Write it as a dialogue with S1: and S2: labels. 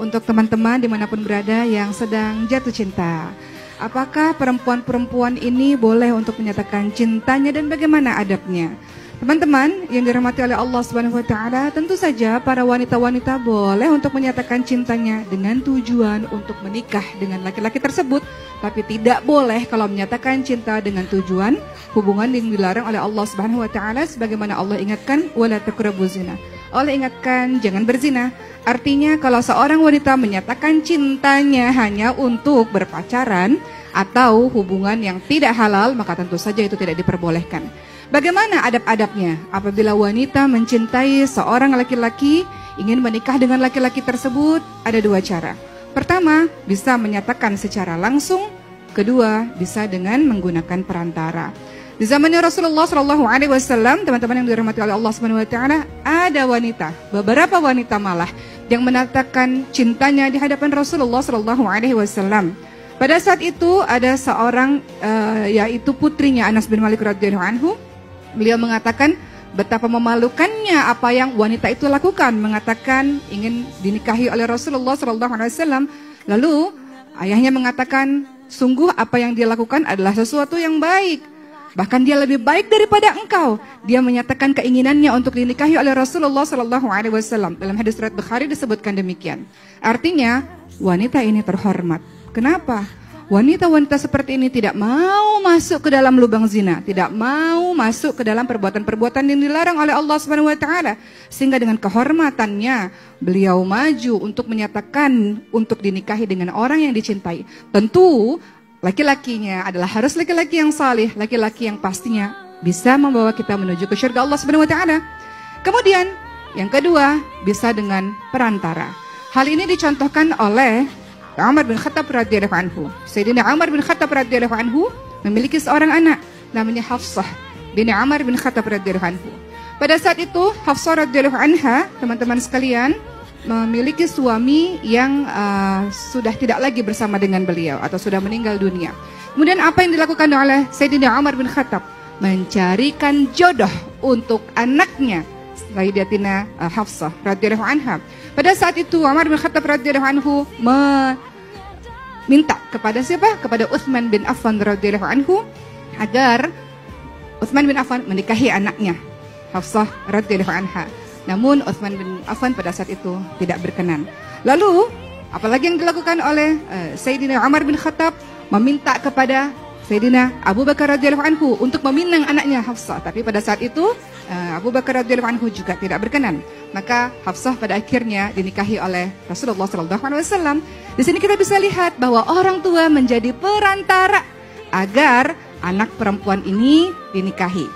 S1: untuk teman-teman dimanapun berada yang sedang jatuh cinta. Apakah perempuan-perempuan ini boleh untuk menyatakan cintanya dan bagaimana adabnya? Teman-teman yang dirahmati oleh Allah Subhanahu wa taala, tentu saja para wanita-wanita boleh untuk menyatakan cintanya dengan tujuan untuk menikah dengan laki-laki tersebut, tapi tidak boleh kalau menyatakan cinta dengan tujuan hubungan yang dilarang oleh Allah Subhanahu wa taala, sebagaimana Allah ingatkan wala taqrabuz zina. Allah ingatkan jangan berzina. Artinya kalau seorang wanita menyatakan cintanya hanya untuk berpacaran atau hubungan yang tidak halal, maka tentu saja itu tidak diperbolehkan. Bagaimana adab-adabnya apabila wanita mencintai seorang laki-laki, ingin menikah dengan laki-laki tersebut? Ada dua cara. Pertama, bisa menyatakan secara langsung. Kedua, bisa dengan menggunakan perantara. Di zamannya Rasulullah SAW, teman-teman yang dirahmati oleh Allah Subhanahu wa taala, ada wanita, beberapa wanita malah yang menyatakan cintanya di hadapan Rasulullah SAW. Pada saat itu ada seorang yaitu putrinya Anas bin Malik radhiyallahu anhu. Beliau mengatakan betapa memalukannya apa yang wanita itu lakukan, mengatakan ingin dinikahi oleh Rasulullah SAW. Lalu ayahnya mengatakan, sungguh apa yang dia lakukan adalah sesuatu yang baik. Bahkan dia lebih baik daripada engkau. Dia menyatakan keinginannya untuk dinikahi oleh Rasulullah SAW. Dalam hadis riwayat Bukhari disebutkan demikian. Artinya wanita ini terhormat. Kenapa? Wanita-wanita seperti ini tidak mau masuk ke dalam lubang zina, tidak mau masuk ke dalam perbuatan-perbuatan yang dilarang oleh Allah Subhanahu wa taala. Sehingga dengan kehormatannya beliau maju untuk menyatakan untuk dinikahi dengan orang yang dicintai. Tentu laki-lakinya adalah harus laki-laki yang salih, laki-laki yang pastinya bisa membawa kita menuju ke surga Allah Subhanahu wa taala. Kemudian yang kedua, bisa dengan perantara. Hal ini dicontohkan oleh Umar bin Khattab radhiyallahu anhu. Sayyidina Umar bin Khattab radhiyallahu anhu memiliki seorang anak namanya Hafsah bin Umar bin Khattab radhiyallahu anhu. Pada saat itu Hafsah radhiyallahu anha, teman-teman sekalian, memiliki suami yang sudah tidak lagi bersama dengan beliau atau sudah meninggal dunia. Kemudian apa yang dilakukan oleh Sayyidina Umar bin Khattab? Mencarikan jodoh untuk anaknya Sayyidatina Hafsah radhiyallahu anha. Pada saat itu Umar bin Khattab radhiyallahu anhu meminta kepada siapa? Kepada Utsman bin Affan radhiyallahu anhu agar Utsman bin Affan menikahi anaknya Hafsah radhiyallahu anha. Namun Utsman bin Affan pada saat itu tidak berkenan. Lalu apalagi yang dilakukan oleh Sayyidina Umar bin Khattab? Meminta kepada Sayyidina Abu Bakar radhiyallahu anhu untuk meminang anaknya Hafsah. Tapi pada saat itu Abu Bakar radhiyallahu anhu juga tidak berkenan. Maka Hafsah pada akhirnya dinikahi oleh Rasulullah SAW. Di sini kita bisa lihat bahwa orang tua menjadi perantara agar anak perempuan ini dinikahi.